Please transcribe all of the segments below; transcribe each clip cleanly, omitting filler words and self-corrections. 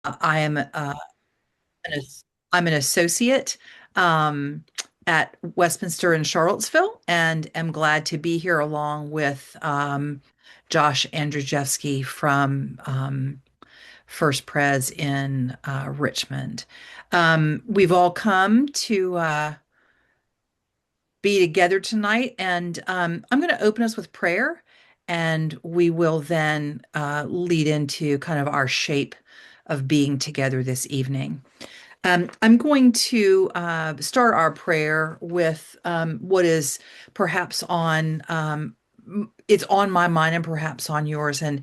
I am an, as- I'm an associate um, at Westminster in Charlottesville, and am glad to be here along with Josh Andrzejewski from First Pres in Richmond. We've all come to be together tonight, and I'm going to open us with prayer, and we will then lead into kind of our shape of being together this evening. I'm going to start our prayer with what is perhaps it's on my mind and perhaps on yours, and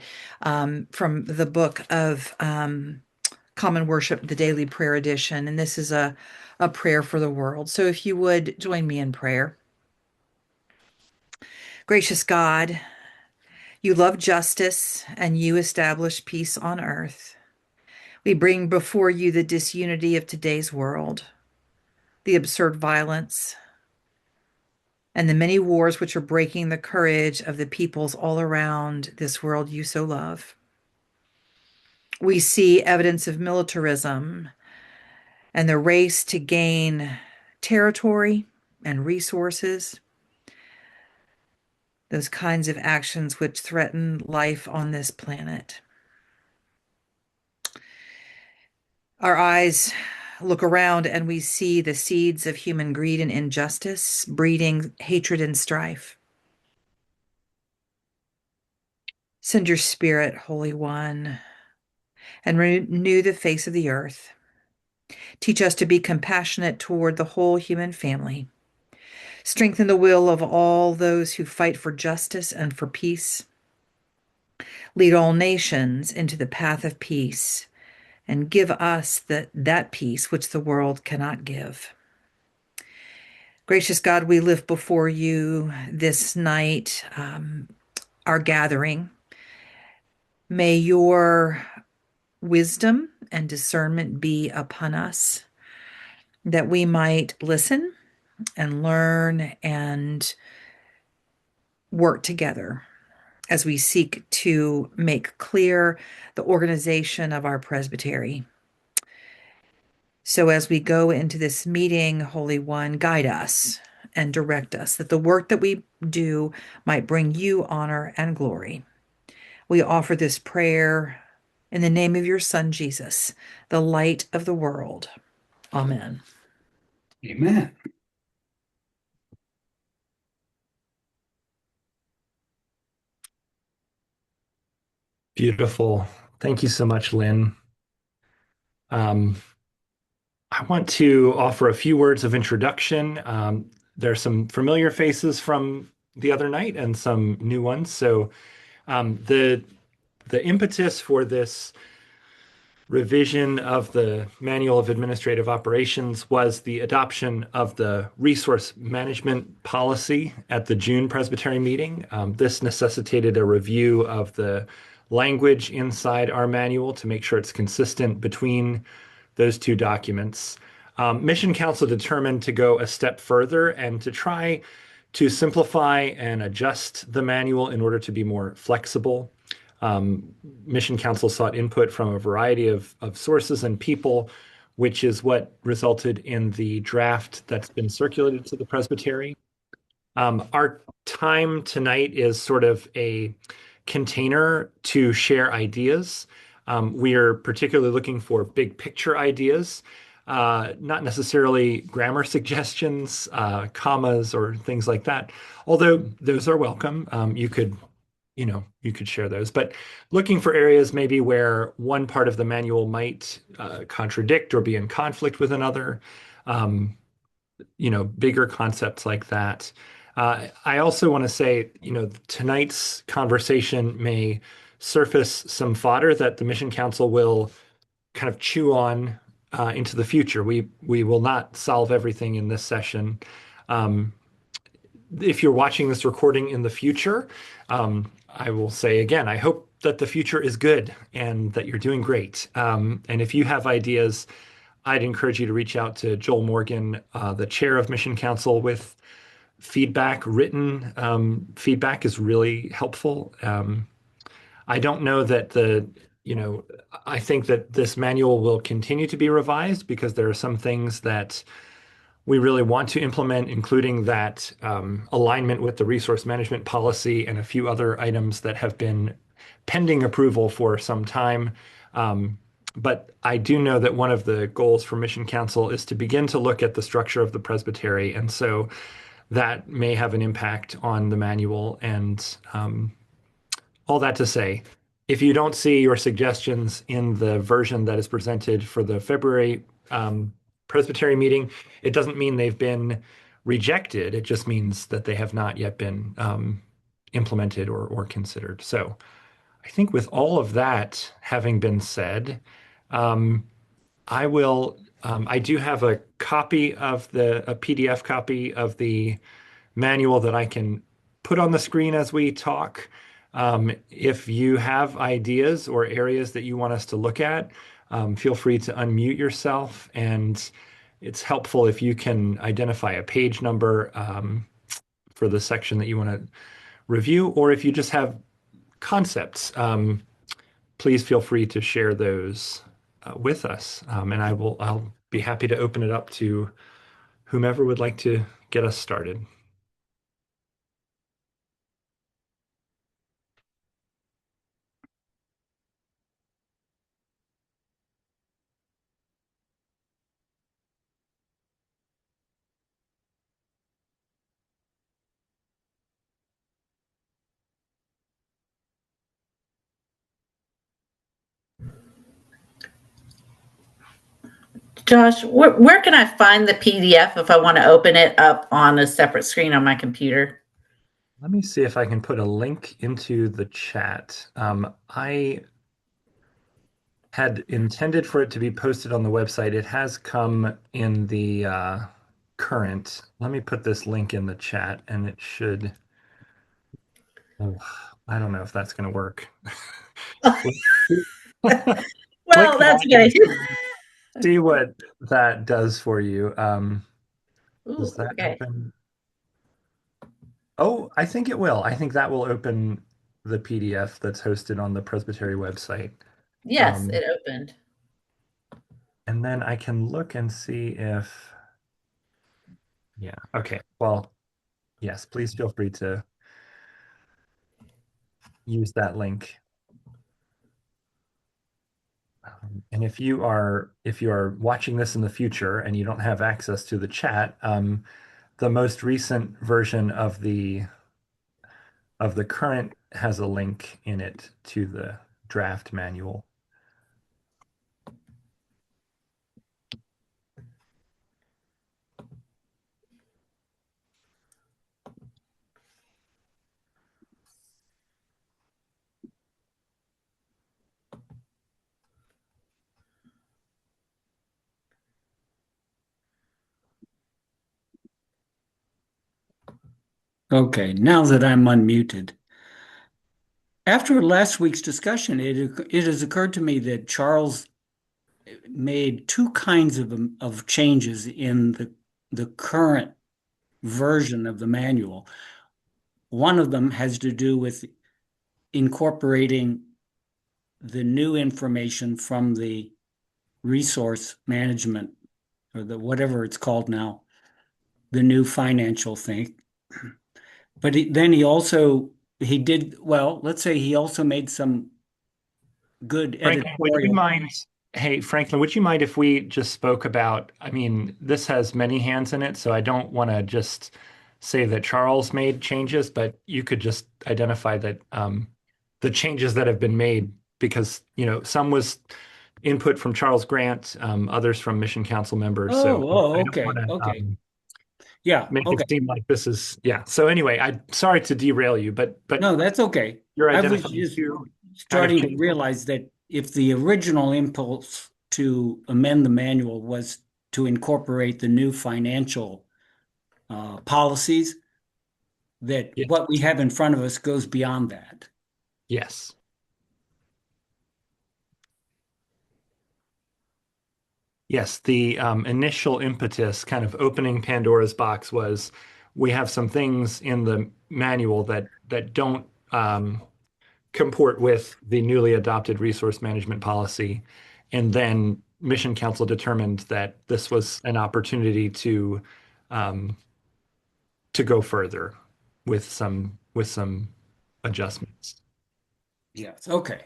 from the book of Common Worship, the Daily Prayer Edition. And this is a prayer for the world. So if you would join me in prayer. Gracious God, you love justice and you establish peace on earth. We bring before you the disunity of today's world, the absurd violence, and the many wars which are breaking the courage of the peoples all around this world you so love. We see evidence of militarism and the race to gain territory and resources, those kinds of actions which threaten life on this planet. Our eyes look around and we see the seeds of human greed and injustice breeding hatred and strife. Send your spirit, Holy One, and renew the face of the earth. Teach us to be compassionate toward the whole human family. Strengthen the will of all those who fight for justice and for peace. Lead all nations into the path of peace and give us that peace which the world cannot give. Gracious God, we lift before you this night our gathering. May your wisdom and discernment be upon us, that we might listen and learn and work together as we seek to make clear the organization of our presbytery. So as we go into this meeting, Holy One, guide us and direct us, that the work that we do might bring you honor and glory. We offer this prayer in the name of your Son, Jesus, the light of the world. Amen. Amen. Beautiful. Thank you so much, Lynn. Um, I want to offer a few words of introduction. There are some familiar faces from the other night and some new ones. So the impetus for this revision of the Manual of Administrative Operations was the adoption of the resource management policy at the June Presbytery meeting. This necessitated a review of the language inside our manual to make sure it's consistent between those two documents. Mission Council determined to go a step further and to try to simplify and adjust the manual in order to be more flexible. Mission Council sought input from a variety of sources and people, which is what resulted in the draft that's been circulated to the Presbytery. Our time tonight is sort of a container to share ideas. We are particularly looking for big picture ideas, not necessarily grammar suggestions, commas, or things like that, although those are welcome. You could share those, but looking for areas maybe where one part of the manual might contradict or be in conflict with another, bigger concepts like that. I also want to say, tonight's conversation may surface some fodder that the Mission Council will kind of chew on into the future. We will not solve everything in this session. If you're watching this recording in the future, I will say again, I hope that the future is good and that you're doing great. And if you have ideas, I'd encourage you to reach out to Joel Morgan, the chair of Mission Council, with feedback. Written feedback is really helpful. I don't know that I think that this manual will continue to be revised because there are some things that we really want to implement, including that alignment with the resource management policy and a few other items that have been pending approval for some time. Um, but I do know that one of the goals for Mission Council is to begin to look at the structure of the presbytery. And so that may have an impact on the manual. And all that to say, if you don't see your suggestions in the version that is presented for the February Presbytery meeting, it doesn't mean they've been rejected. It just means that they have not yet been implemented or considered. So I think with all of that having been said, um, I do have a copy of a PDF copy of the manual that I can put on the screen as we talk. If you have ideas or areas that you want us to look at, feel free to unmute yourself. And it's helpful if you can identify a page number for the section that you want to review, or if you just have concepts, please feel free to share those with us. And I'll be happy to open it up to whomever would like to get us started. Josh, where can I find the PDF if I want to open it up on a separate screen on my computer? Let me see if I can put a link into the chat. I had intended for it to be posted on the website. It has come in the current. Let me put this link in the chat and it should. Oh, I don't know if that's going to work. Well, Click that's that okay. and see what that does for you. Ooh, Does that okay. open? Oh, I think it will. I think that will open the PDF that's hosted on the Presbytery website. Yes, Um, it opened. and then I can look and see if, yeah, okay. Well, yes, please feel free to use that link. And if you are watching this in the future and you don't have access to the chat, the most recent version of the current has a link in it to the draft manual. Okay, now that I'm unmuted. After last week's discussion, it has occurred to me that Charles made two kinds of changes in the current version of the manual. One of them has to do with incorporating the new information from the resource management, or the whatever it's called now, the new financial thing. But then he did, well, let's say he also made some good Franklin, would you editorial. mind? Hey, Franklin, would you mind if we just spoke about, I mean, this has many hands in it, so I don't want to just say that Charles made changes, but you could just identify that the changes that have been made, because, some was input from Charles Grant, others from Mission Council members. So I don't want Okay, to okay. Yeah, make it okay. seem like this is, yeah. So anyway, I'm sorry to derail you, but No, that's okay. you're I was identifying just two kind of starting to changes. realize that if the original impulse to amend the manual was to incorporate the new financial policies, that Yes. what we have in front of us goes beyond that. Yes. Yes, the initial impetus, kind of opening Pandora's box, was we have some things in the manual that don't comport with the newly adopted resource management policy. And then Mission Council determined that this was an opportunity um, to go further with some adjustments. Yes. Okay.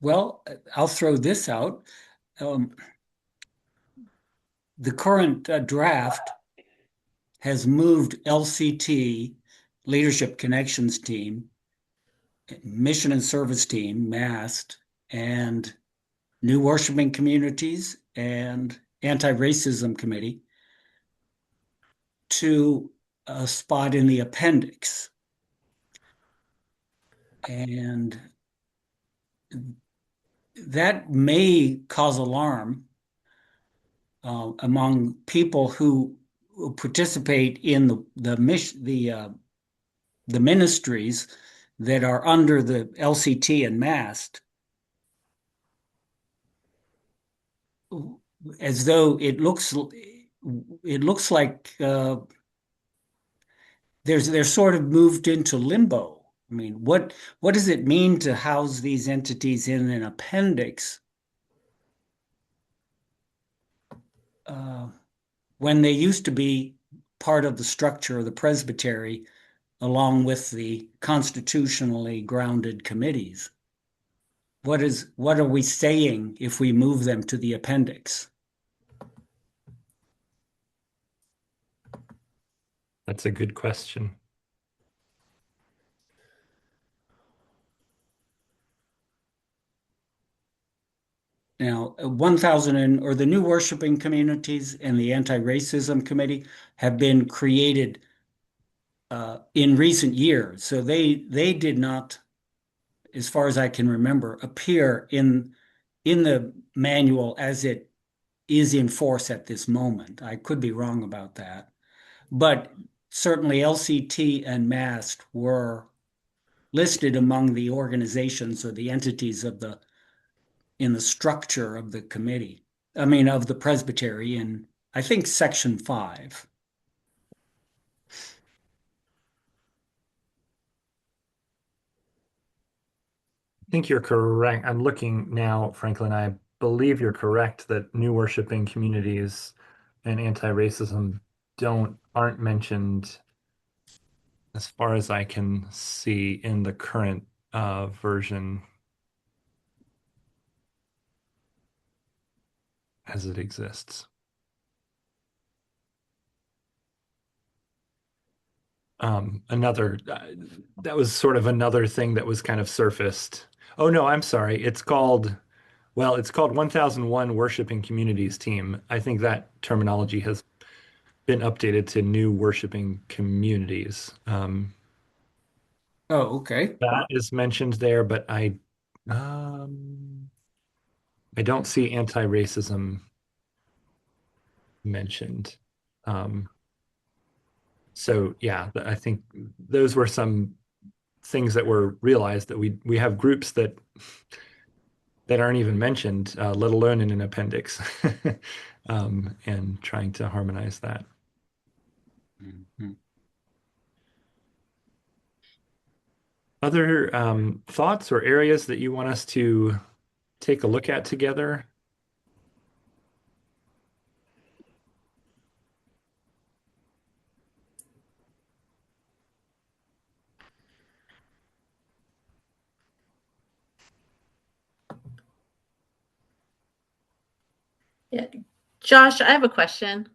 Well, I'll throw this out. The current draft has moved LCT, Leadership Connections Team, Mission and Service Team, MAST, and New Worshiping Communities and Anti-Racism Committee to a spot in the appendix. And that may cause alarm among people who participate in the ministries that are under the LCT and MAST, as though it looks like they're sort of moved into limbo. I mean, what does it mean to house these entities in an appendix when they used to be part of the structure of the presbytery along with the constitutionally grounded committees? What are we saying if we move them to the appendix? That's a good question. Now, 1,000 or the New Worshiping Communities and the Anti-Racism Committee have been created in recent years. So they did not, as far as I can remember, appear in the manual as it is in force at this moment. I could be wrong about that. But certainly LCT and MAST were listed among the organizations or the entities in the structure of the committee. I mean, of the presbytery in, I think, section 5. I think you're correct. I'm looking now, Franklin. I believe you're correct that new worshiping communities and anti-racism aren't mentioned as far as I can see in the current version as it exists. That was sort of another thing that was kind of surfaced. Oh no, I'm sorry. It's called 1001 Worshiping Communities Team. I think that terminology has been updated to new worshiping communities. Oh, okay. That is mentioned there, but I don't see anti-racism mentioned. So yeah, I think those were some things that were realized that we have groups that aren't even mentioned, let alone in an appendix, and trying to harmonize that. Mhm. Other thoughts or areas that you want us to take a look at together? Yeah. Josh, I have a question.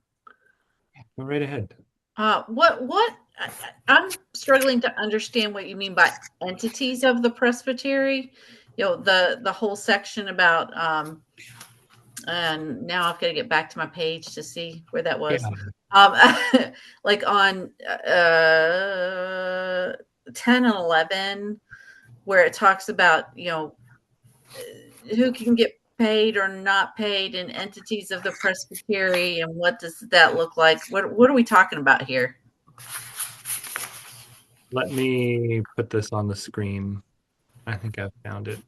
Go right ahead. I'm struggling to understand what you mean by entities of the presbytery. You know, the whole section about and now I've got to get back to my page to see where that was. Yeah. Like on 10 and 11, where it talks about, you know, who can get paid or not paid in entities of the presbytery, and what does that look like? What are we talking about here? Let me put this on the screen. I think I've found it.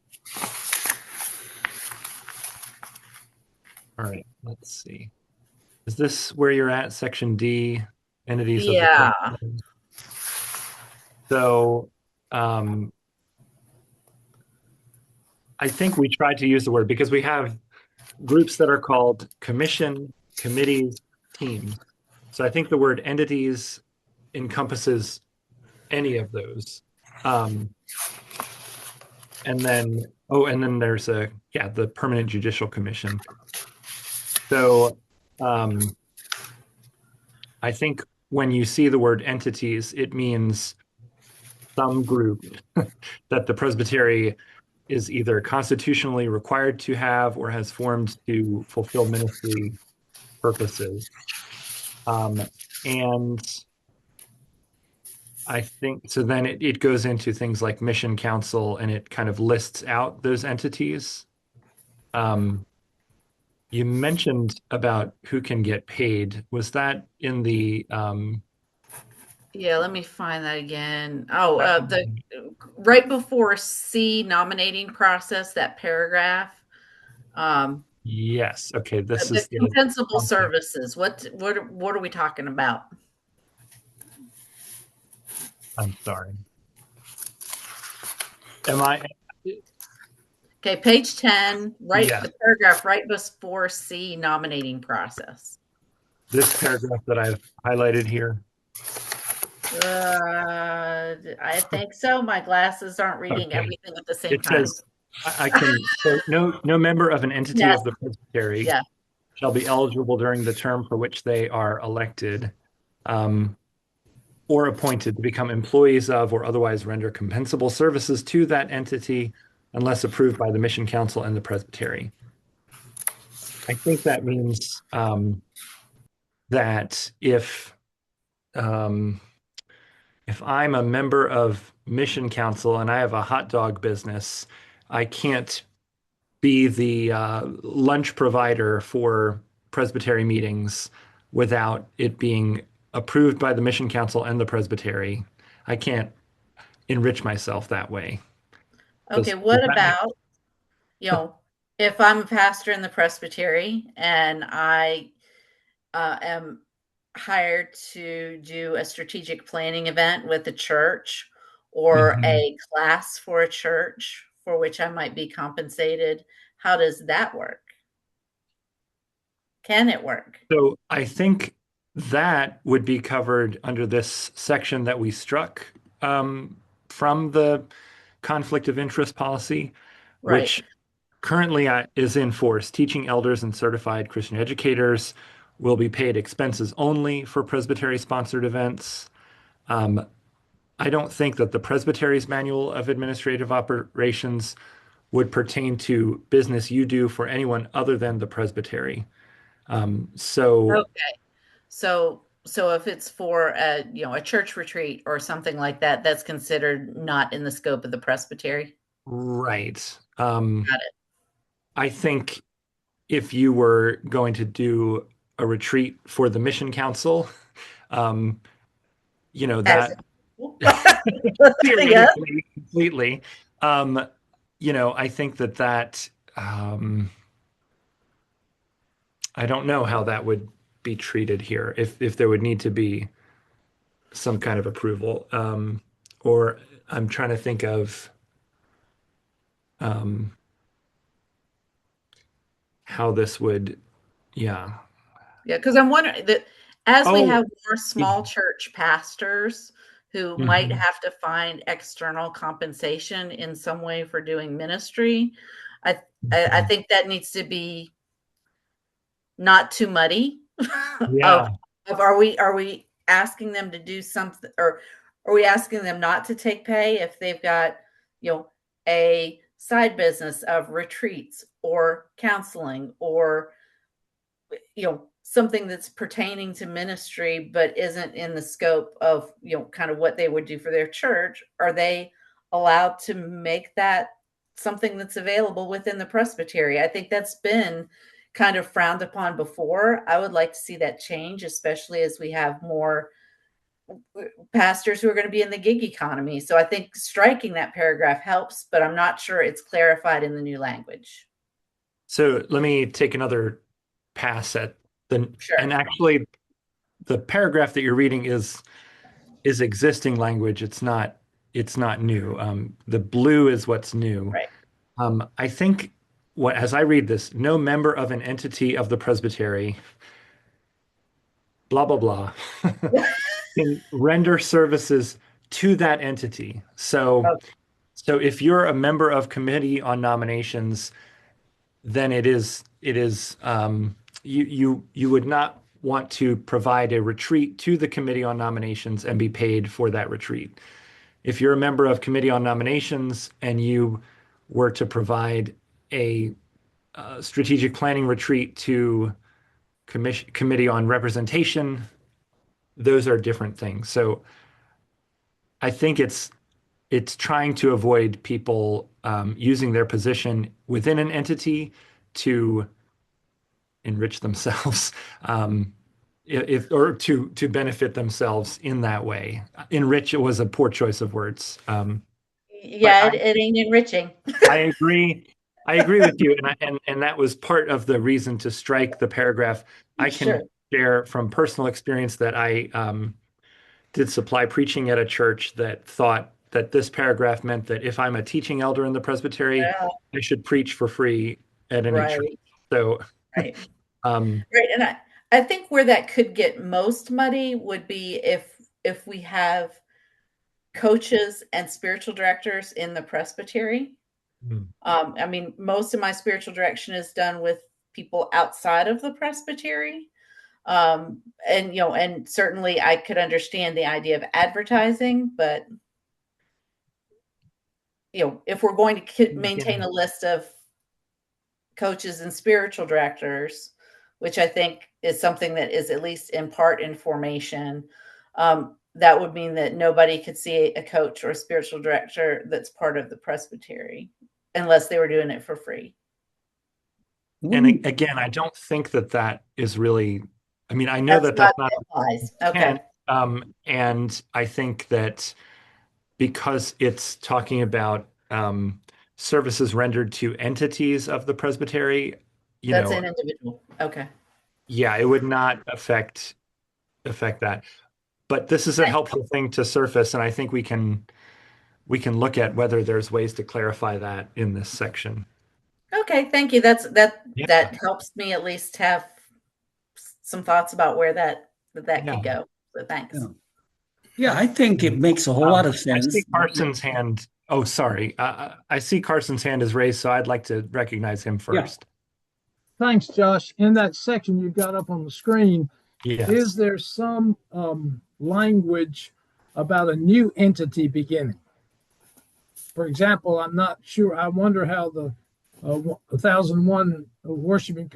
All right, let's see. Is this where you're at, section D, entities of the Yeah. presbytery? So I think we tried to use the word because we have groups that are called commission, committees, teams. So I think the word entities encompasses any of those. And then there's the Permanent Judicial Commission. So I think when you see the word entities, it means some group that the presbytery is either constitutionally required to have or has formed to fulfill ministry purposes. And I think so then it goes into things like mission council and it kind of lists out those entities. You mentioned about who can get paid. Was that in the Yeah, let me find that again. Oh, the right before C, nominating process, that paragraph. Yes. Okay. This The is the compensable services. What are we talking about? I'm sorry. Am I? Okay, page 10, right, Yeah. the paragraph right before C, nominating process. This paragraph that I've highlighted here. I think so. My glasses aren't reading Okay. everything at the same It time. says I can so no member of an entity Yes. of the presbytery Yeah. shall be eligible during the term for which they are elected, or appointed to become employees of or otherwise render compensable services to that entity unless approved by the mission council and the presbytery. I think that means that if I'm a member of mission council and I have a hot dog business, I can't be the lunch provider for presbytery meetings without it being approved by the mission council and the presbytery. I can't enrich myself that way. Okay, Does what that make about, if I'm a pastor in the presbytery and I am hired to do a strategic planning event with the church or Mhm. a class for a church for which I might be compensated, how does that work? Can it work? So I think that would be covered under this section that we struck from the conflict of interest policy, Right. which currently is in force. Teaching elders and certified Christian educators will be paid expenses only for presbytery sponsored events. I don't think that the presbytery's manual of administrative operations would pertain to business you do for anyone other than the presbytery. So Okay. So if it's for a church retreat or something like that, that's considered not in the scope of the presbytery. right. Got it. I think if you were going to do a retreat for the mission council, um, As that yeah. theoretically completely, I think that I don't know how that would be treated here if there would need to be some kind of approval. Or I'm trying to think of um, how this would, yeah. Yeah, because I'm wondering that as we Oh, have more small church pastors who might mhm. have to find external compensation in some way for doing ministry, I I Mhm. think that needs to be not too muddy of Yeah. are we asking them to do something, or are we asking them not to take pay if they've got, a side business of retreats or counseling or something that's pertaining to ministry but isn't in the scope of kind of what they would do for their church? Are they allowed to make that something that's available within the presbytery. I think that's been kind of frowned upon before. I would like to see that change, especially as we have more pastors who are going to be in the gig economy. So I think striking that paragraph helps, but I'm not sure it's clarified in the new language. So let me take another pass at Sure. and actually the paragraph that you're reading is existing language. It's not new. The blue is what's new. Right. I think as I read this, no member of an entity of the presbytery, blah blah blah, can render services to that entity. So Okay. so if you're a member of committee on nominations, then you would not want to provide a retreat to the committee on nominations and be paid for that retreat. If you're a member of committee on nominations and you were to provide a strategic planning retreat to committee on representation, those are different things. So I think it's trying to avoid people using their position within an entity to enrich themselves, if or to benefit themselves in that way. Enrich was a poor choice of words, but Yeah, it ain't enriching. I agree. I agree with you, and that was part of the reason to strike the paragraph. I Sure. can share from personal experience that I did supply preaching at a church that thought that this paragraph meant that if I'm a teaching elder in the presbytery, Yeah, I should preach for free at any church. right, So, right, um, right. And I think where that could get most muddy would be if we have coaches and spiritual directors in the presbytery. I mean, most of my spiritual direction is done with people outside of the presbytery. And and certainly I could understand the idea of advertising, but if we're going to maintain again, a list of coaches and spiritual directors, which I think is something that is at least in part in formation, that would mean that nobody could see a coach or a spiritual director that's part of the presbytery unless they were doing it for free. and again, I don't think that is really. I mean, I know That's that not that's not the advice. the Okay. intent, and I think that because it's talking about services rendered to entities of the presbytery, you That's know, an individual. Okay. yeah, it would not affect that. But this is a helpful thing to surface, and I think we can look at whether there's ways to clarify that in this section. Okay, thank you. That Yeah, helps me at least have some thoughts about where that yeah. could go. So thanks. Yeah. Yeah, I think it makes a whole lot of I see sense. Carson's hand. Oh, sorry. I see Carson's hand is raised, so I'd like to recognize him Yeah. first. Thanks, Josh. In that section you got up on the screen, Yes. is there some language about a new entity beginning? For example, I'm not sure. I wonder how the 1001 worshiping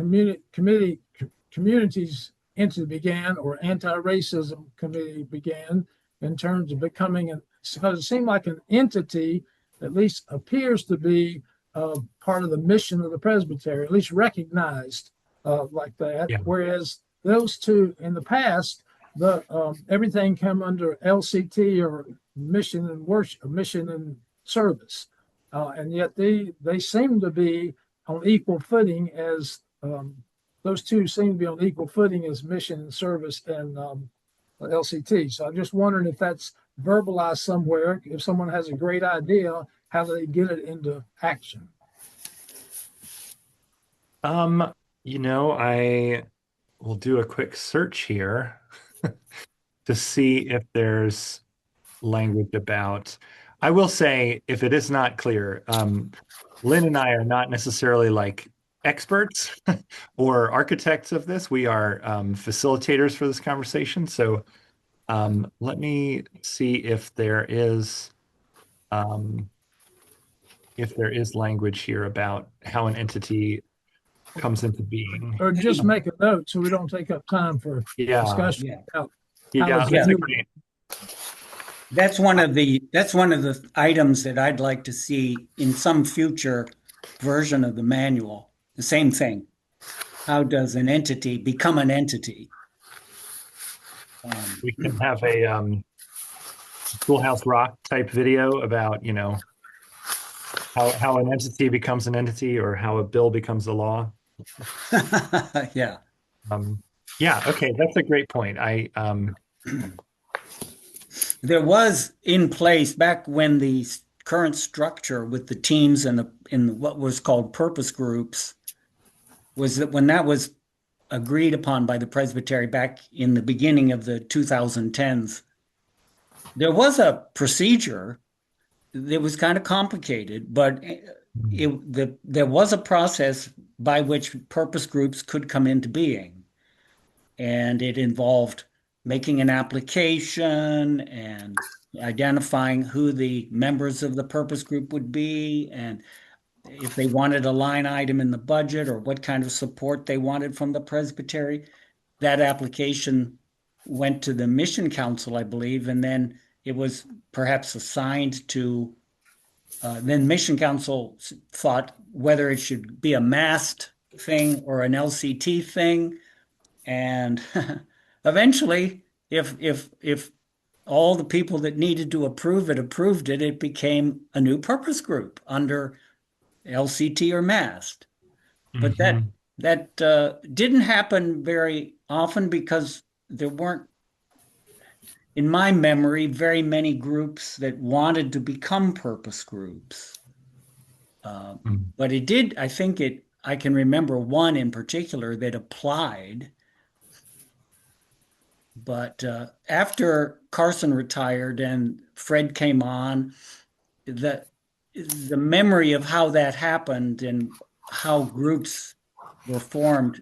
communities entity began, or anti-racism committee began, in terms of becoming because it seemed like an entity at least appears to be part of the mission of the presbytery, at least recognized like that. Yeah. Whereas those two in the past, the everything come under LCT, or mission and worship, mission and service, and yet they seem to be on equal footing as those two seem to be on equal footing as mission and service and LCT. So I'm just wondering if that's verbalized somewhere. If someone has a great idea, how do they get it into action? I will do a quick search here to see if there's language about. I will say, if it is not clear, Lynn and I are not necessarily like experts or architects of this. We are facilitators for this conversation. So let me see if there is language here about how an entity comes into being. Or just make a note so we don't take up time for Yeah, discussion. Yeah. How yeah, does that's it a do? great. That's one of the items that I'd like to see in some future version of the manual. The same thing. How does an entity become an entity? Um, We can have a Schoolhouse Rock type video about, how an entity becomes an entity or how a bill becomes a law. yeah. Um, yeah, okay, that's a great point. There was in place back when the current structure with the teams and what was called purpose groups was that when that was agreed upon by the Presbytery back in the beginning of the 2010s, there was a procedure that was kind of complicated, but there was a process by which purpose groups could come into being. And it involved making an application and identifying who the members of the purpose group would be and if they wanted a line item in the budget or what kind of support they wanted from the presbytery. That application went to the mission council, I believe, and then it was perhaps assigned to then mission council thought whether it should be a massed thing or an LCT thing. And eventually, if all the people that needed to approve it approved it, it became a new purpose group under LCT or MAST. But Mhm. that didn't happen very often because there weren't, in my memory, very many groups that wanted to become purpose groups. Mm. But it did, I can remember one in particular that applied. But after Carson retired and Fred came on, the the memory of how that happened and how groups were formed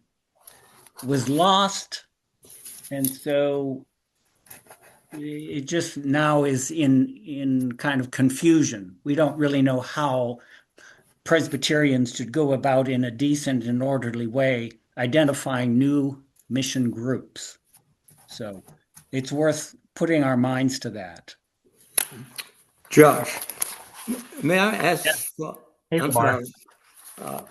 was lost, and so it just now is in kind of confusion. We don't really know how Presbyterians should go about in a decent and orderly way identifying new mission groups. So it's worth putting our minds to that. Josh, may I ask? Yeah. Hey, I'm Lamar. sorry. Uh,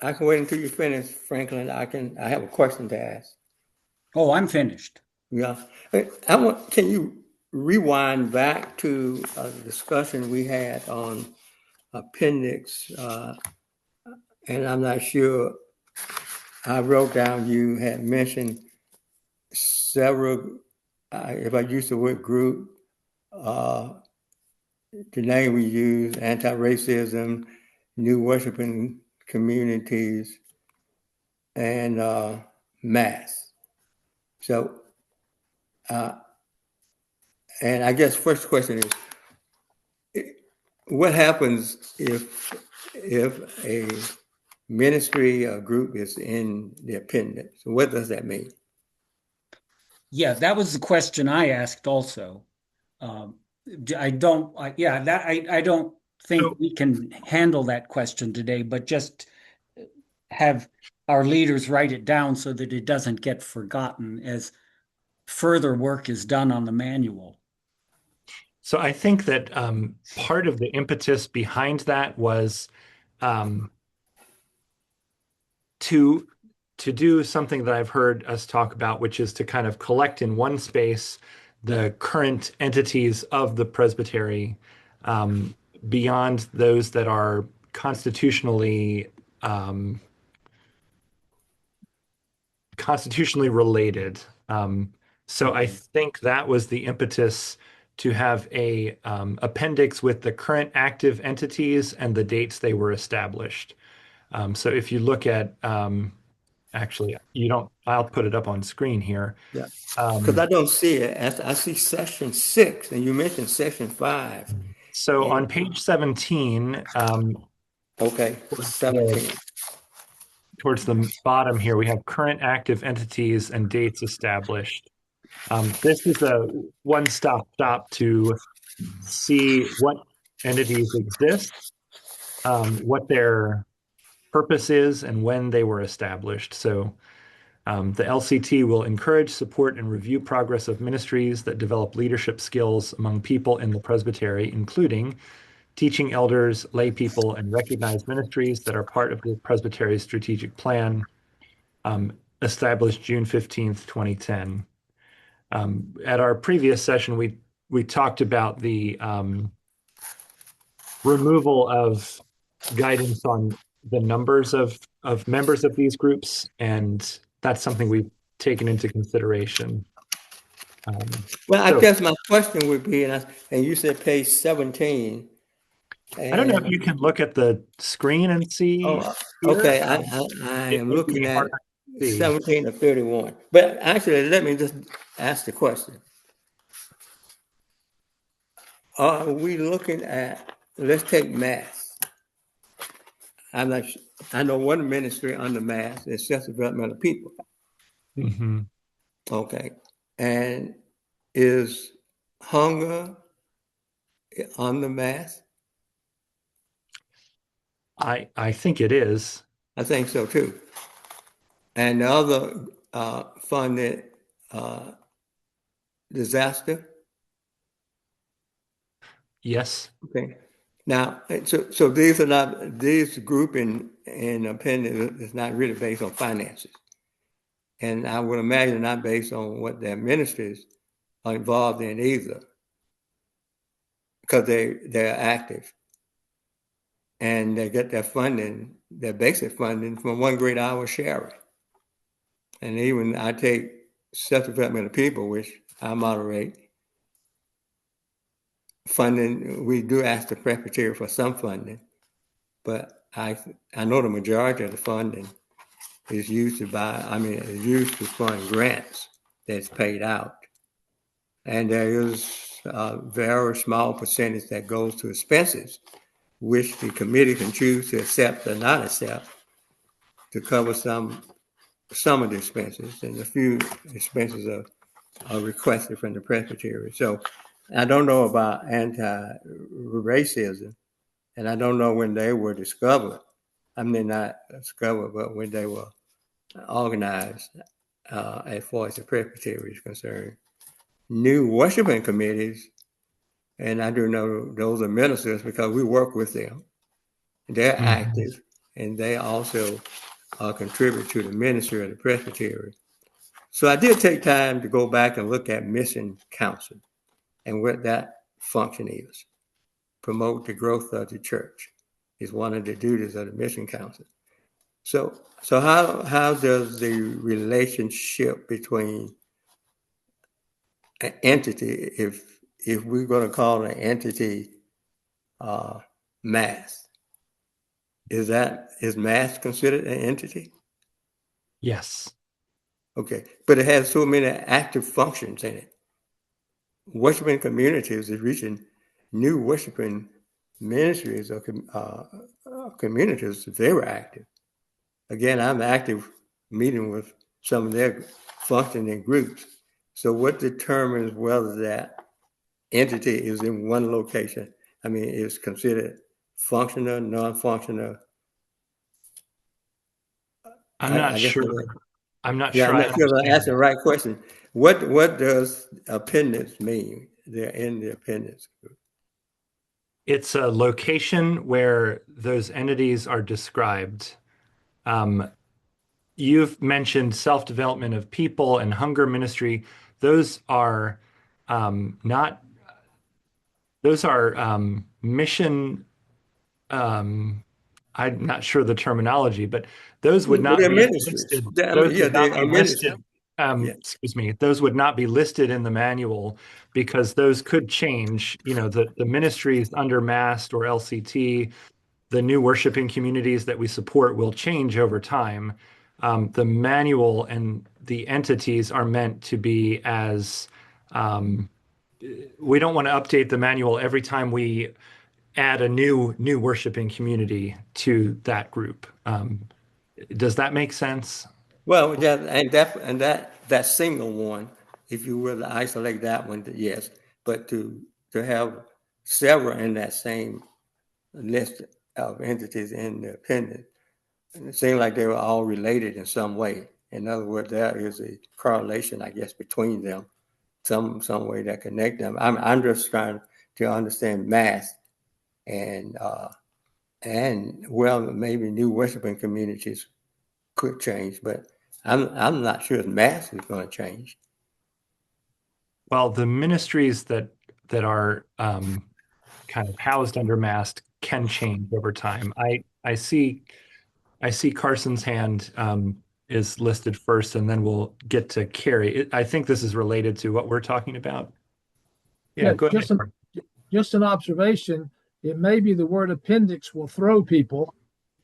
I can wait until you finish, Franklin. I have a question to ask. Oh, I'm finished. Yeah. Can you rewind back to a discussion we had on appendix? And I'm not sure. I wrote down you had mentioned several. If I use the word group, uh, the name we use, anti-racism, new worshiping communities, and mass. So, and I guess first question is, what happens if a ministry or group is in the appendix? What does that mean? Yeah, that was the question I asked also. Um, I don't think So, we can handle that question today, but just have our leaders write it down so that it doesn't get forgotten as further work is done on the manual. so I think that part of the impetus behind that was um, to do something that I've heard us talk about, which is to kind of collect in one space the current entities of the presbytery um, beyond those that are constitutionally constitutionally related. So I think that was the impetus to have a appendix with the current active entities and the dates they were established. So if you look at actually, you don't. I'll put it up on screen here. Yeah, because I don't see it. I see section 6, and you mentioned section 5. So And on page 17, okay, 17. towards the bottom here, we have current active entities and dates established. This is a one-stop shop to see what entities exist, what their purpose is, and when they were established. So The LCT will encourage, support, and review progress of ministries that develop leadership skills among people in the presbytery, including teaching elders, lay people, and recognized ministries that are part of the presbytery's strategic plan, established June 15th, 2010. At our previous session, we talked about the removal of guidance on the numbers of members of these groups, and that's something we've taken into consideration. Well, I So guess my question would be, and you said page 17. I don't know if And you can look at the screen and see oh, here. okay, I It am may looking be at hard to see. 17 to 31. But actually, let me just ask the question. Are we looking at, let's take mass. I know one ministry under mass is self-development of people. Mhm. Okay. And is hunger on the mass? I think it is. I think so too. And the other funded disaster. Yes. Okay. Now, so these are not, these group in opinion is not really based on finances. And I would imagine not based on what their ministries are involved in either, because they're active and they get their funding, their basic funding from one great hour sharing. And even I take self-development of people, which I moderate, funding, we do ask the Presbytery for some funding, but I know the majority of the funding is used is used to fund grants that's paid out. And there is a very small percentage that goes to expenses, which the committee can choose to accept or not accept to cover some of the expenses, and a few expenses are requested from the Presbytery. So I don't know about anti-racism, and I don't know when they were discovered. I mean, not discovered, but when they were organized, as far as the Presbytery is concerned. New worshiping committees, and I do know those are ministers because we work with them. They're active, and they also contribute to the ministry of the Presbytery. So I did take time to go back and look at mission council and what that function is. Promote the growth of the church is one of the duties of the mission council. So how does the relationship between an entity, if we're going to call an entity mass, is mass considered an entity? Yes. Okay, but it has so many active functions in it. Worshiping communities is reaching new worshiping ministries or communities. Very active. Again, I'm active meeting with some of their functioning groups. So what determines whether that entity is in one location? I mean, is considered functional, non-functional? I'm not I guess. sure. I'm not Yeah, sure I'm I not sure I asked understand the that. right question. What does appendix mean? They're in the appendix group. It's a location where those entities are described. You've mentioned self-development of people and hunger ministry. Those are not, those are mission. I'm not sure the terminology, but those would But not they're be ministries. listed. Those Yeah, would not they be are listed. ministers. Yeah. Excuse me. Those would not be listed in the manual because those could change. You know, the ministries under MAST or LCT, the new worshiping communities that we support will change over time. The manual and the entities are meant to be as we don't want to update the manual every time we add a new worshiping community to that group. Does that make sense? Well, yeah, and that single one, if you were to isolate that one, yes. But to have several in that same list of entities independent, and it seemed like they were all related in some way. In other words, there is a correlation, I guess, between them, some way that connect them. I'm just trying to understand mass and well, maybe new worshiping communities could change, but I'm not sure if mass is going to change. Well, the ministries that are kind of housed under mast can change over time. I see Carson's hand is listed first, and then we'll get to Carrie. I think this is related to what we're talking about. Yeah, Yeah, go ahead. just an observation. It may be the word appendix will throw people.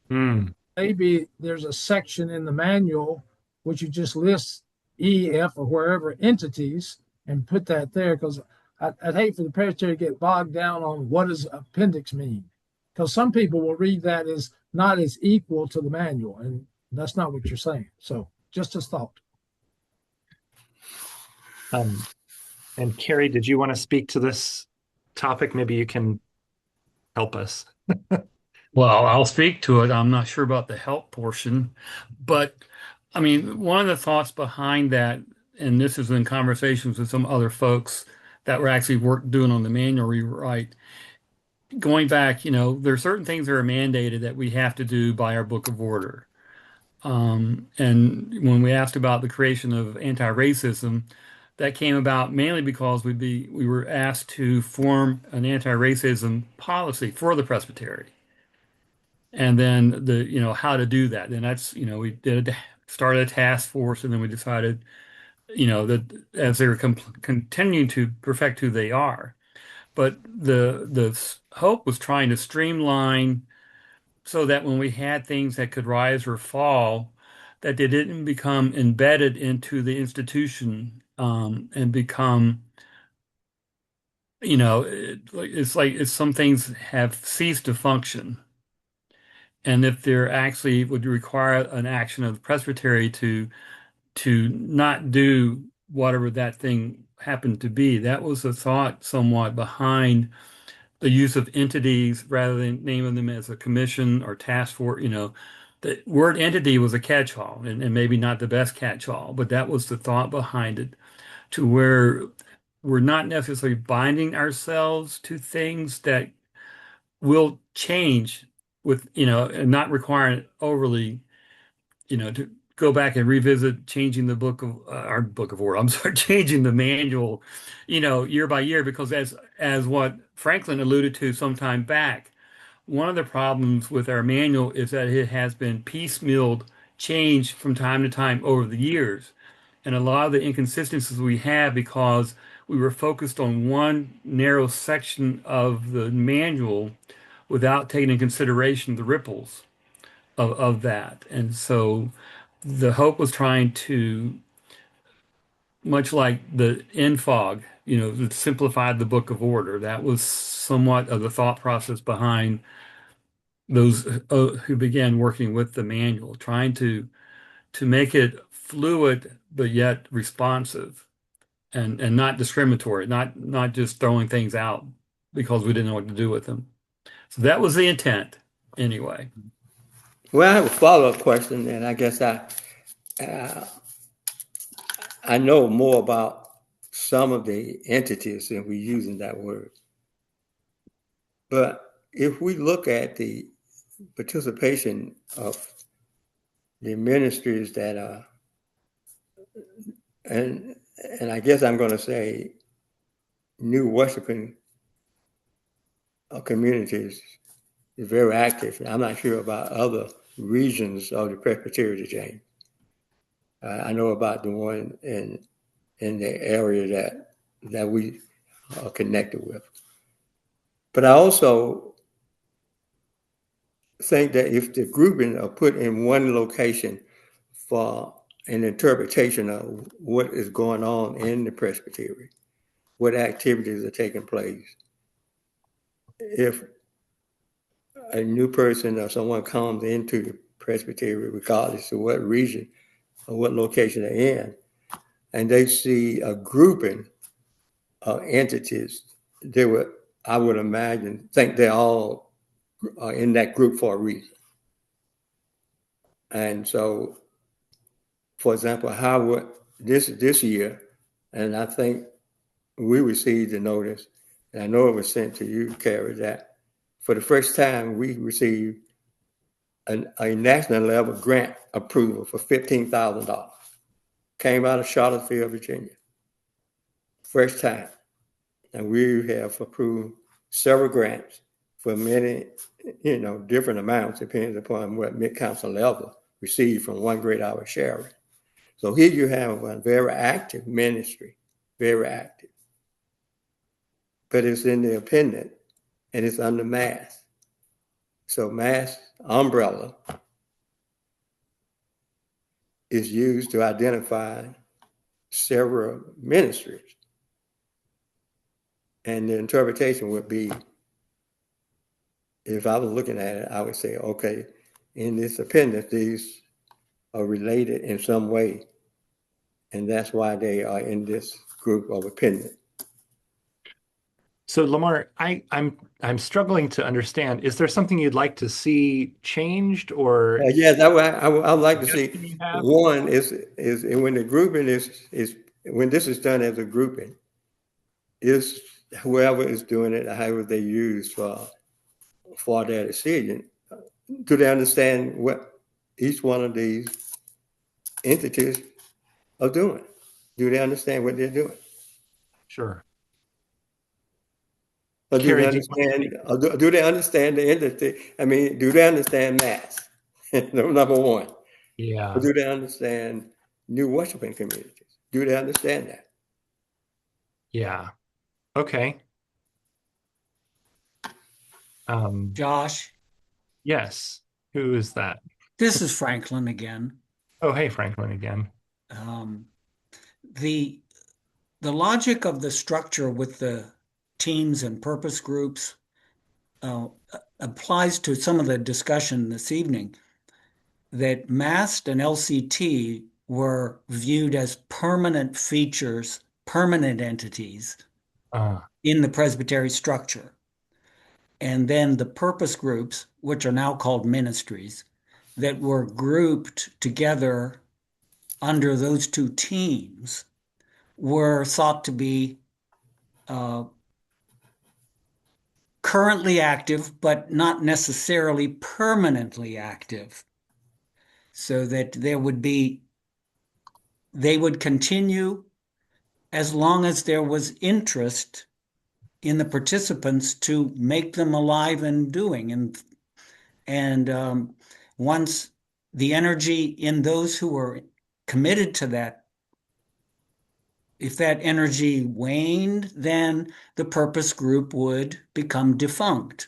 Maybe there's a section in the manual which you just list E, F, or wherever entities and put that there, because I'd hate for the presbytery to get bogged down on what does appendix mean, because some people will read that as not as equal to the manual, and that's not what you're saying. So just as thought. And Carrie, did you want to speak to this topic? Maybe you can help us. Well, I'll speak to it. I'm not sure about the help portion, but I mean, one of the thoughts behind that, and this is in conversations with some other folks that were actually doing on the manual rewrite, going back, there are certain things that are mandated that we have to do by our book of order. And when we asked about the creation of anti-racism, that came about mainly because we were asked to form an anti-racism policy for the presbytery. And then how to do that. And that's, we started a task force, and then we decided, that as they were continuing to perfect who they are. But the hope was trying to streamline so that when we had things that could rise or fall, that they didn't become embedded into the institution, and become, it's like some things have ceased to function. And if there actually would require an action of the presbytery to not do whatever that thing happened to be, that was the thought somewhat behind the use of entities rather than naming them as a commission or task force. The word entity was a catch-all, and maybe not the best catch-all, but that was the thought behind it, to where we're not necessarily binding ourselves to things that will change with, and not requiring overly, to go back and revisit changing the book of our book of order. I'm sorry, changing the manual, year by year, because as what Franklin alluded to some time back, one of the problems with our manual is that it has been piecemealed, changed from time to time over the years. And a lot of the inconsistencies we have because we were focused on one narrow section of the manual without taking into consideration the ripples of that. And so the hope was trying to, much like the infog, that simplified the book of order. That was somewhat of the thought process behind those who began working with the manual, trying to make it fluid but yet responsive, and not discriminatory, not just throwing things out because we didn't know what to do with them. So that was the intent, anyway. Well, I have a follow-up question, and I guess I know more about some of the entities than we using that word. But if we look at the participation of the ministries that are, and I guess I'm going to say new worshiping communities is very active. I'm not sure about other regions of the Presbyterian James. I know about the one in the area that we are connected with. But I also think that if the grouping are put in one location for an interpretation of what is going on in the presbytery, what activities are taking place, if a new person or someone comes into the presbytery, regardless of what region or what location they're in, and they see a grouping of entities, I would imagine, think they all are in that group for a reason. And so for example, how would this year, and I think we received the notice, and I know it was sent to you, Carrie, that for the first time we received a national level grant approval for $15,000. Came out of Charlottesville, Virginia. First time. And we have approved several grants for many, different amounts, depending upon what mid-council level received from one great hour sharing. So here you have a very active ministry, very active. But it's independent and it's under MASS. So MASS umbrella is used to identify several ministries. And the interpretation would be, if I was looking at it, I would say, okay, in this appendix, these are related in some way. And that's why they are in this group of appendix. So Lamar, I'm struggling to understand. Is there something you'd like to see changed, or Yes, I would like to see. you have? One is when the grouping is when this is done as a grouping, is whoever is doing it, however they use for their decision, do they understand what each one of these entities are doing? Do they understand what they're doing? Sure. Or do Carrie, they do you want to understand? Or do they understand the entity? I mean, do they understand mass? Number one. Yeah. Or do they understand new worshiping communities? Do they understand that? Yeah. Okay. Josh, Yes. Who is that? this is Franklin again. Oh, hey, Franklin again. The logic of the structure with the teams and purpose groups applies to some of the discussion this evening, that MAST and LCT were viewed as permanent features, permanent entities in the presbytery structure. And then the purpose groups, which are now called ministries, that were grouped together under those two teams were thought to be currently active, but not necessarily permanently active. So that they would continue as long as there was interest in the participants to make them alive and doing. And once the energy in those who were committed to that, if that energy waned, then the purpose group would become defunct.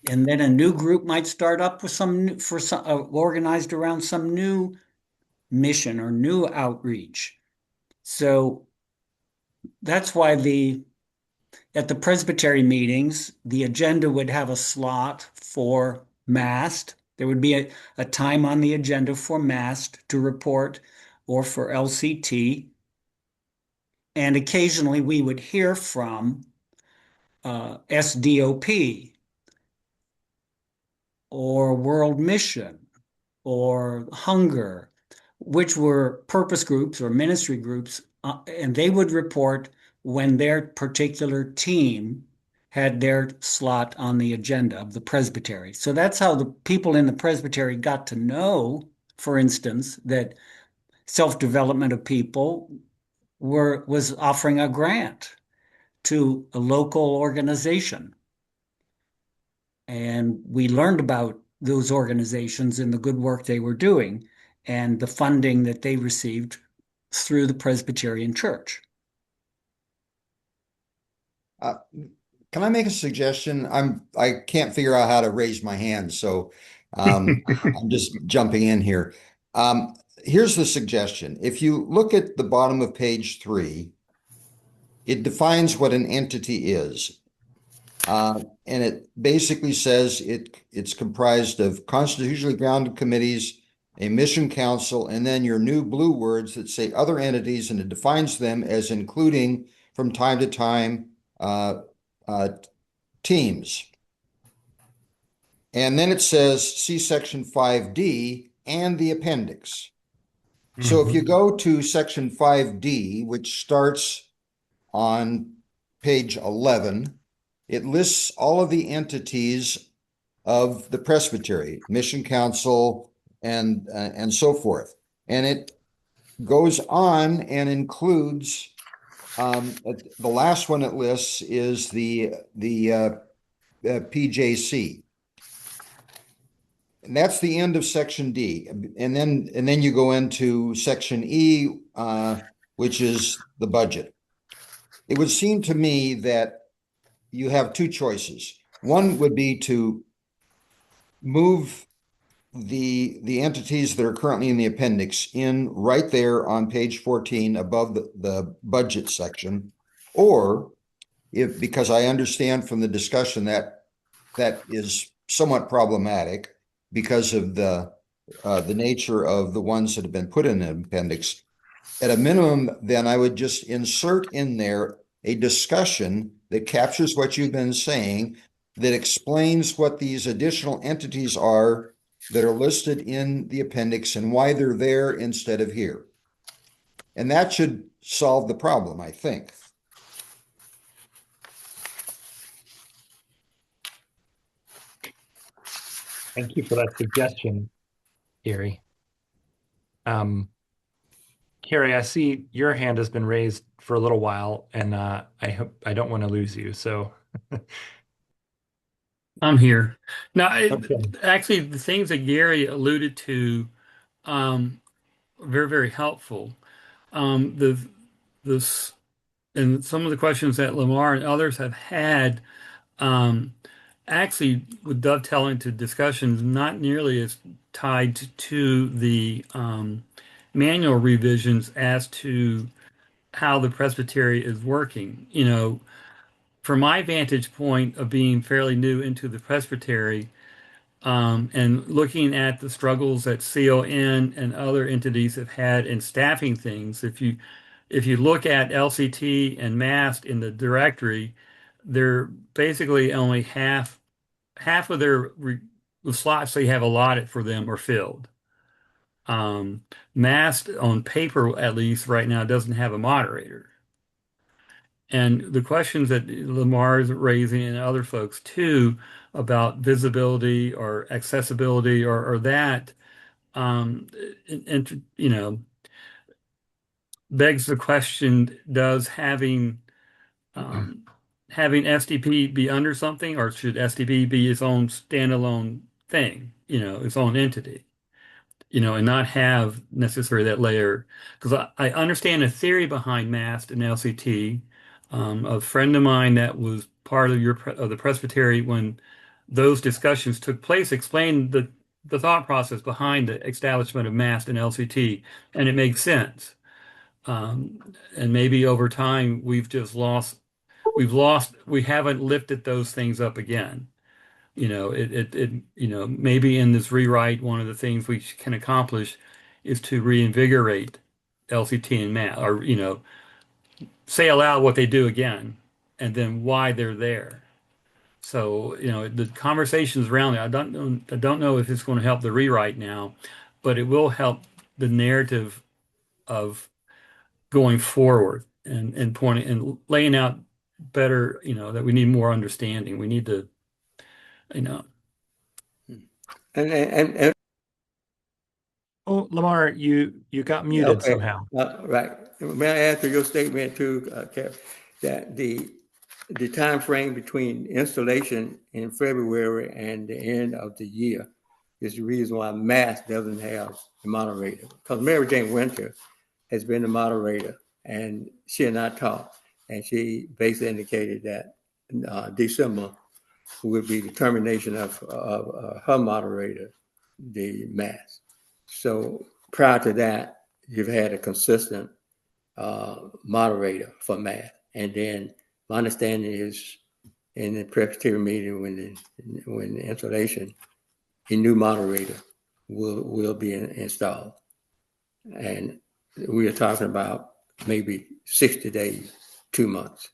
And then a new group might start up with organized around some new mission or new outreach. So that's why at the presbytery meetings, the agenda would have a slot for MAST. There would be a time on the agenda for MAST to report, or for LCT. And occasionally we would hear from SDOP or World Mission or Hunger, which were purpose groups or ministry groups, and they would report when their particular team had their slot on the agenda of the presbytery. So that's how the people in the presbytery got to know, for instance, that self-development of people was offering a grant to a local organization. And we learned about those organizations and the good work they were doing and the funding that they received through the Presbyterian Church. Can I make a suggestion? I can't figure out how to raise my hand, so I'm just jumping in here. Here's the suggestion. If you look at the bottom of page 3, it defines what an entity is. And it basically says it's comprised of constitutionally grounded committees, a mission council, and then your new blue words that say other entities, and it defines them as including from time to time teams. And then it says, see section 5D, and the appendix. So if you go to section 5D, which starts on page 11, it lists all of the entities of the presbytery, mission council, and so forth. And it goes on and includes the last one it lists is the PJC. And that's the end of section D. And then you go into section E, which is the budget. It would seem to me that you have two choices. One would be to move the entities that are currently in the appendix in right there on page 14 above the budget section, or because I understand from the discussion that is somewhat problematic because of the nature of the ones that have been put in an appendix. At a minimum, then I would just insert in there a discussion that captures what you've been saying, that explains what these additional entities are that are listed in the appendix and why they're there instead of here. And that should solve the problem, I think. Thank you for that suggestion, Gary. Carrie, I see your hand has been raised for a little while, and I don't want to lose you. So I'm here. Now, okay. actually, the things that Gary alluded to, are very, very helpful. The this and some of the questions that Lamar and others have had, um, actually would dovetail into discussions not nearly as tied to the manual revisions as to how the presbytery is working. You know, from my vantage point of being fairly new into the presbytery, and looking at the struggles that CON and other entities have had in staffing things, if you look at LCT and MAST in the directory, they're basically only half of the slots they have allotted for them are filled. MAST on paper, at least right now, doesn't have a moderator. And the questions that Lamar is raising and other folks too about visibility or accessibility or that, and you know, begs the question: does having SDP be under something, or should SDP be its own standalone thing? You know, its own entity. You know, and not have necessarily that layer. Because I understand the theory behind MAST and LCT. A friend of mine that was part of the Presbytery when those discussions took place explained the thought process behind the establishment of MAST and LCT, and it makes sense. And maybe over time we haven't lifted those things up again. You know, you know, maybe in this rewrite, one of the things we can accomplish is to reinvigorate LCT and MAST, or, you know, say aloud what they do again, and then why they're there. So, you know, the conversations around it, I don't know if it's going to help the rewrite now, but it will help the narrative of going forward and pointing and laying out better, you know, that we need more understanding. We need to, you know. And Oh, Lamar, you got muted okay, somehow. right. May I add to your statement too, Kev, that the time frame between installation in February and the end of the year is the reason why MASS doesn't have a moderator. Because Mary Jane Winter has been the moderator, and she and I talked, and she basically indicated that December would be the termination of her moderator, the MASS. So prior to that, you've had a consistent moderator for MASS, and then my understanding is in the Presbyterian meeting when the installation, a new moderator will be installed, and we are talking about maybe 60 days, 2 months.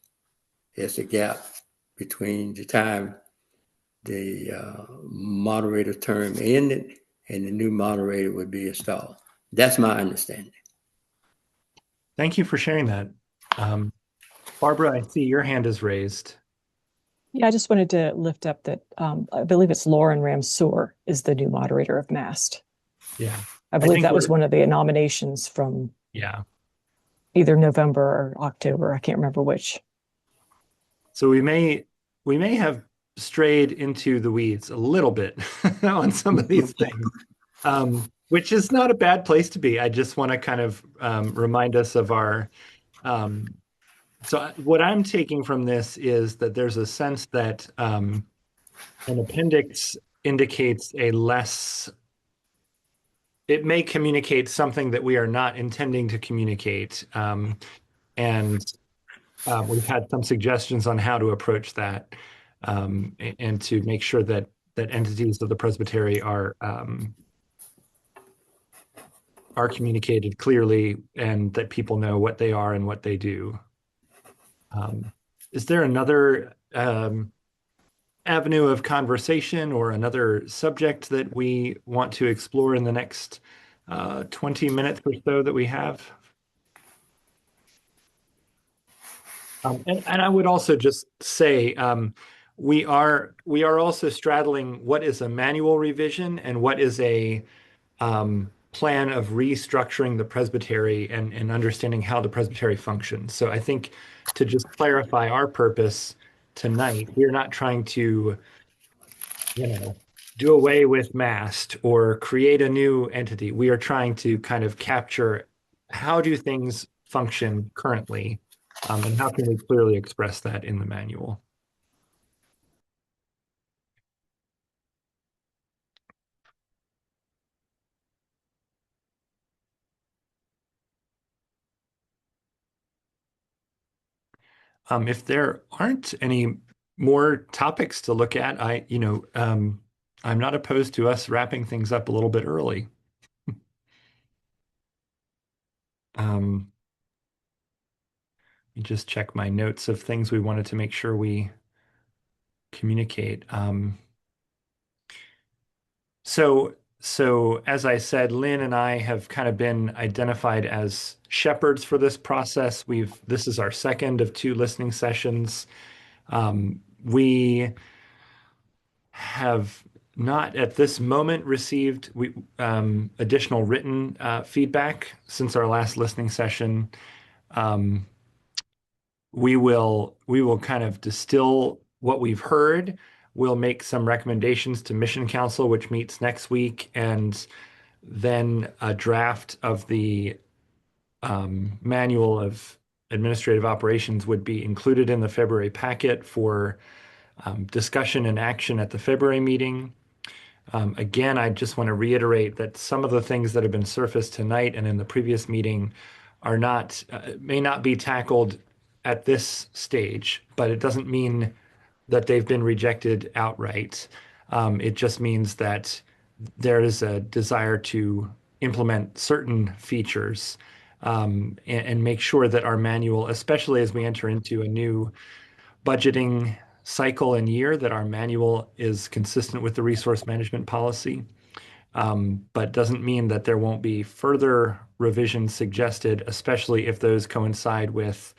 There's a gap between the time the moderator term ended and the new moderator would be installed. That's my understanding. Thank you for sharing that. Barbara, I see your hand is raised. Yeah, I just wanted to lift up that I believe it's Lauren Ramsour is the new moderator of MAST. Yeah. I believe that was one of the nominations from either November or October. I can't remember which. So we may have strayed into the weeds a little bit on some of these things, which is not a bad place to be. I just want to kind of remind us of our. So what I'm taking from this is that there's a sense that an appendix indicates a less. It may communicate something that we are not intending to communicate, and we've had some suggestions on how to approach that, and to make sure that entities of the presbytery are communicated clearly and that people know what they are and what they do. Is there another avenue of conversation or another subject that we want to explore in the next 20 minutes or so that we have? And I would also just say we are also straddling what is a manual revision and what is a plan of restructuring the presbytery and understanding how the presbytery functions. So I think to just clarify our purpose tonight, we're not trying to, do away with MAST or create a new entity. We are trying to kind of capture how do things function currently, and how can we clearly express that in the manual. If there aren't any more topics to look at, I'm not opposed to us wrapping things up a little bit early. Let me just check my notes of things we wanted to make sure we communicate. So as I said, Lynn and I have kind of been identified as shepherds for this process. This is our second of 2 listening sessions. We have not at this moment received additional written feedback since our last listening session. We will kind of distill what we've heard. We'll make some recommendations to Mission Council, which meets next week, and then a draft of the manual of administrative operations would be included in the February packet for discussion and action at the February meeting. Again, I just want to reiterate that some of the things that have been surfaced tonight and in the previous meeting may not be tackled at this stage, but it doesn't mean that they've been rejected outright. It just means that there is a desire to implement certain features, and make sure that our manual, especially as we enter into a new budgeting cycle and year, that our manual is consistent with the resource management policy. But doesn't mean that there won't be further revisions suggested, especially if those coincide with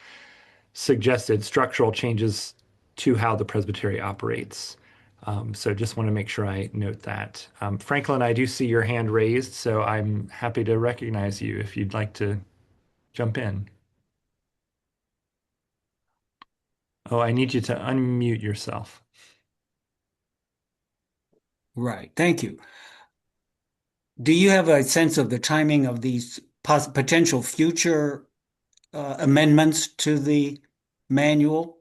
suggested structural changes to how the presbytery operates. So just want to make sure I note that. Franklin, I do see your hand raised, so I'm happy to recognize you if you'd like to jump in. Oh, I need you to unmute yourself. Right. Thank you. Do you have a sense of the timing of these potential future amendments to the manual?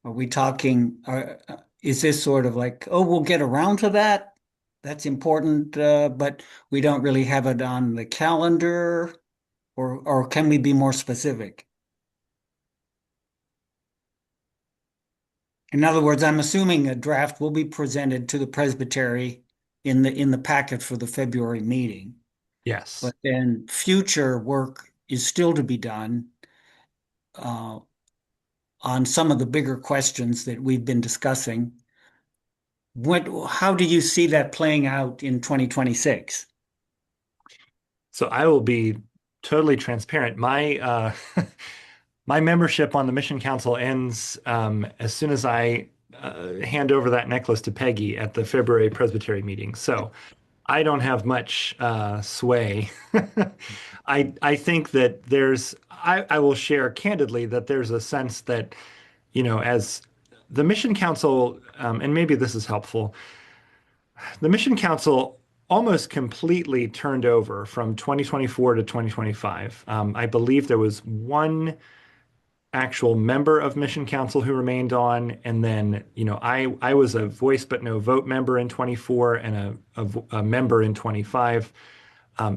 Are we talking, is this sort of like, oh, we'll get around to that? That's important, but we don't really have it on the calendar, or can we be more specific? In other words, I'm assuming a draft will be presented to the presbytery in the packet for the February meeting. Yes. But then future work is still to be done on some of the bigger questions that we've been discussing. How do you see that playing out in 2026? So I will be totally transparent. My my membership on the Mission Council ends as soon as I hand over that necklace to Peggy at the February Presbytery meeting. So I don't have much sway. I think that I will share candidly that there's a sense that, as the Mission Council, and maybe this is helpful, the Mission Council almost completely turned over from 2024 to 2025. I believe there was one actual member of Mission Council who remained on, and then I was a voice but no vote member in 24 and a member in 25.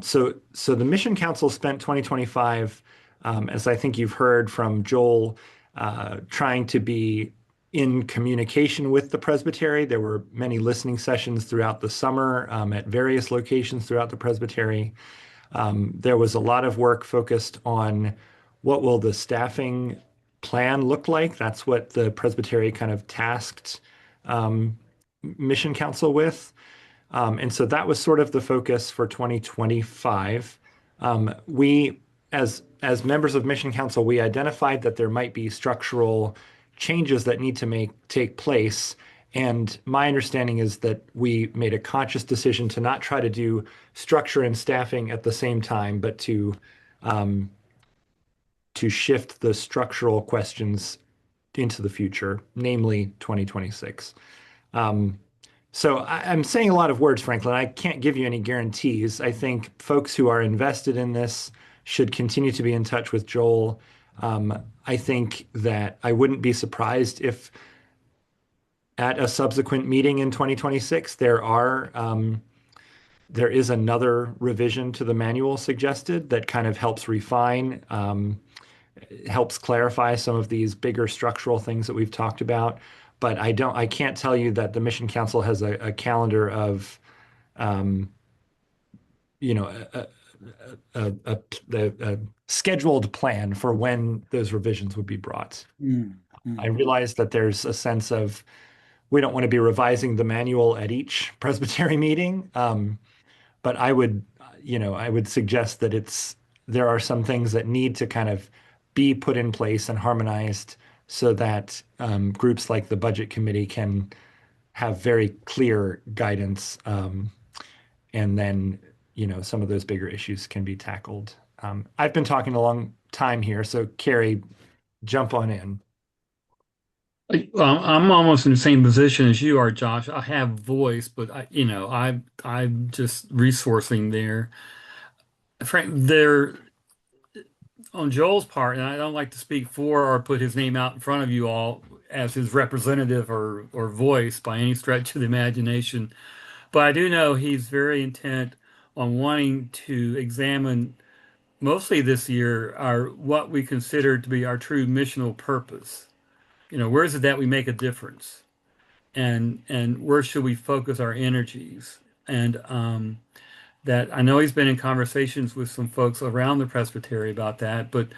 So the Mission Council spent 2025, as I think you've heard from Joel, trying to be in communication with the presbytery. There were many listening sessions throughout the summer at various locations throughout the presbytery. There was a lot of work focused on what will the staffing plan look like. That's what the presbytery kind of tasked Mission Council with. And so that was sort of the focus for 2025. We, as members of Mission Council, we identified that there might be structural changes that need to take place. And my understanding is that we made a conscious decision to not try to do structure and staffing at the same time, but to shift the structural questions into the future, namely 2026. So I'm saying a lot of words, Franklin. I can't give you any guarantees. I think folks who are invested in this should continue to be in touch with Joel. I think that I wouldn't be surprised if at a subsequent meeting in 2026 there is another revision to the manual suggested that kind of helps refine, helps clarify some of these bigger structural things that we've talked about. But I can't tell you that the Mission Council has a calendar of, you know, a scheduled plan for when those revisions would be brought. I realize that there's a sense of we don't want to be revising the manual at each presbytery meeting, but I would suggest that there are some things that need to kind of be put in place and harmonized so that groups like the budget committee can have very clear guidance, and then some of those bigger issues can be tackled. I've been talking a long time here, so Carrie, jump on in. I'm almost in the same position as you are, Josh. I have voice, but I'm just resourcing there. Frank, there on Joel's part, and I don't like to speak for or put his name out in front of you all as his representative or voice by any stretch of the imagination, but I do know he's very intent on wanting to examine mostly this year what we consider to be our true missional purpose. Where is it that we make a difference, and where should we focus our energies? And that I know he's been in conversations with some folks around the presbytery about that, but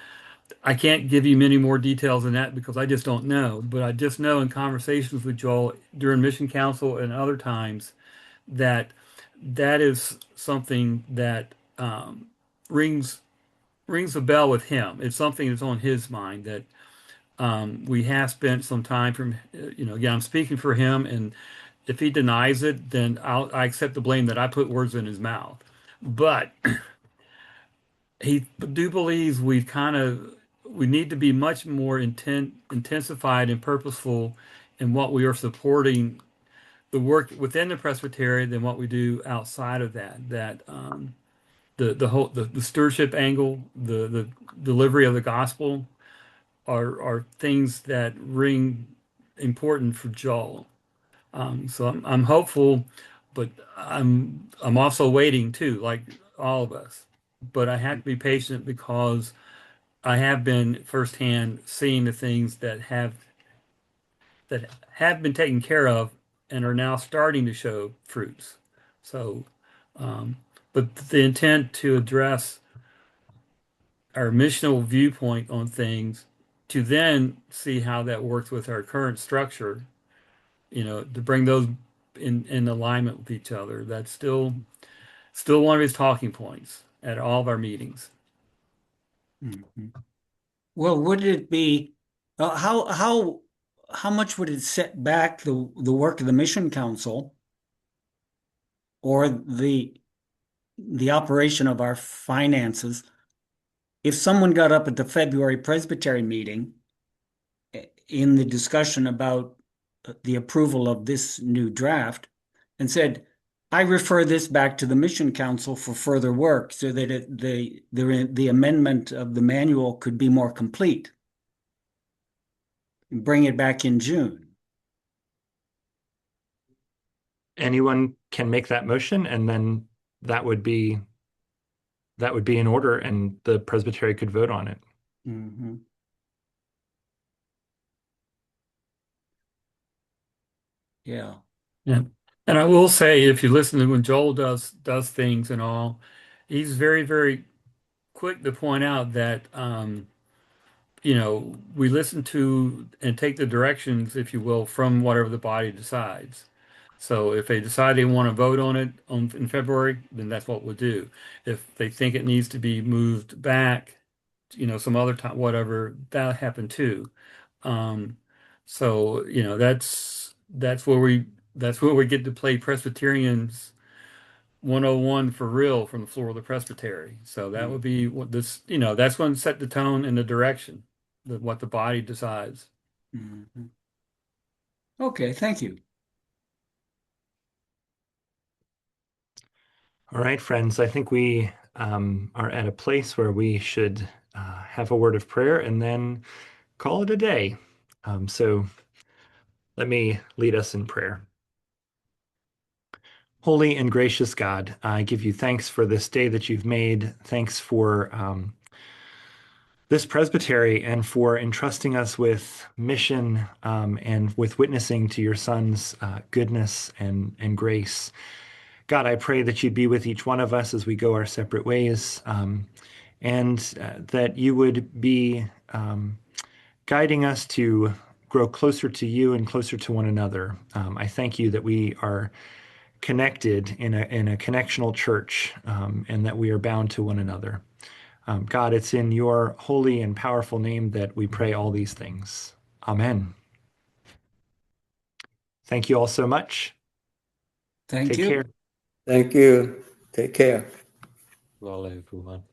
I can't give you many more details than that because I just don't know. But I just know in conversations with Joel during Mission Council and other times that that is something that rings a bell with him. It's something that's on his mind that we have spent some time from, again, I'm speaking for him, and if he denies it, then I accept the blame that I put words in his mouth. But he do believes we need to be much more intensified and purposeful in what we are supporting the work within the presbytery than what we do outside of that. That the stewardship angle, the delivery of the gospel are things that ring important for Joel. So I'm hopeful, but I'm also waiting too, like all of us. But I have to be patient because I have been firsthand seeing the things that have been taken care of and are now starting to show fruits. So, but the intent to address our missional viewpoint on things to then see how that works with our current structure, to bring those in alignment with each other. That's still one of his talking points at all of our meetings. Mhm. Well, would it be how much would it set back the work of the mission council or the operation of our finances if someone got up at the February Presbytery meeting in the discussion about the approval of this new draft and said, I refer this back to the Mission Council for further work so that the amendment of the manual could be more complete. And bring it back in June. Anyone can make that motion, and then that would be in order, and the presbytery could vote on it. Mm-hmm. Yeah. Yeah. And I will say, if you listen to when Joel does things and all, he's very, very quick to point out that we listen to and take the directions, if you will, from whatever the body decides. So if they decide they want to vote on it in February, then that's what we'll do. If they think it needs to be moved back, some other time, whatever, that happened too. Um, so that's where we get to play Presbyterians 101 for real from the floor of the presbytery. So that would be what that's going to set the tone and the direction, what the body decides. Mm-hmm. Okay, thank you. All right, friends, I think we are at a place where we should have a word of prayer and then call it a day. So let me lead us in prayer. Holy and gracious God, I give you thanks for this day that you've made. Thanks for this presbytery and for entrusting us with mission and with witnessing to your Son's goodness and grace. God, I pray that you'd be with each one of us as we go our separate ways, and that you would be guiding us to grow closer to you and closer to one another. I thank you that we are connected in a connectional church, and that we are bound to one another. God, it's in your holy and powerful name that we pray all these things. Amen. Thank you all so much. Thank Take you. care. Thank you. Take care. Well, everyone.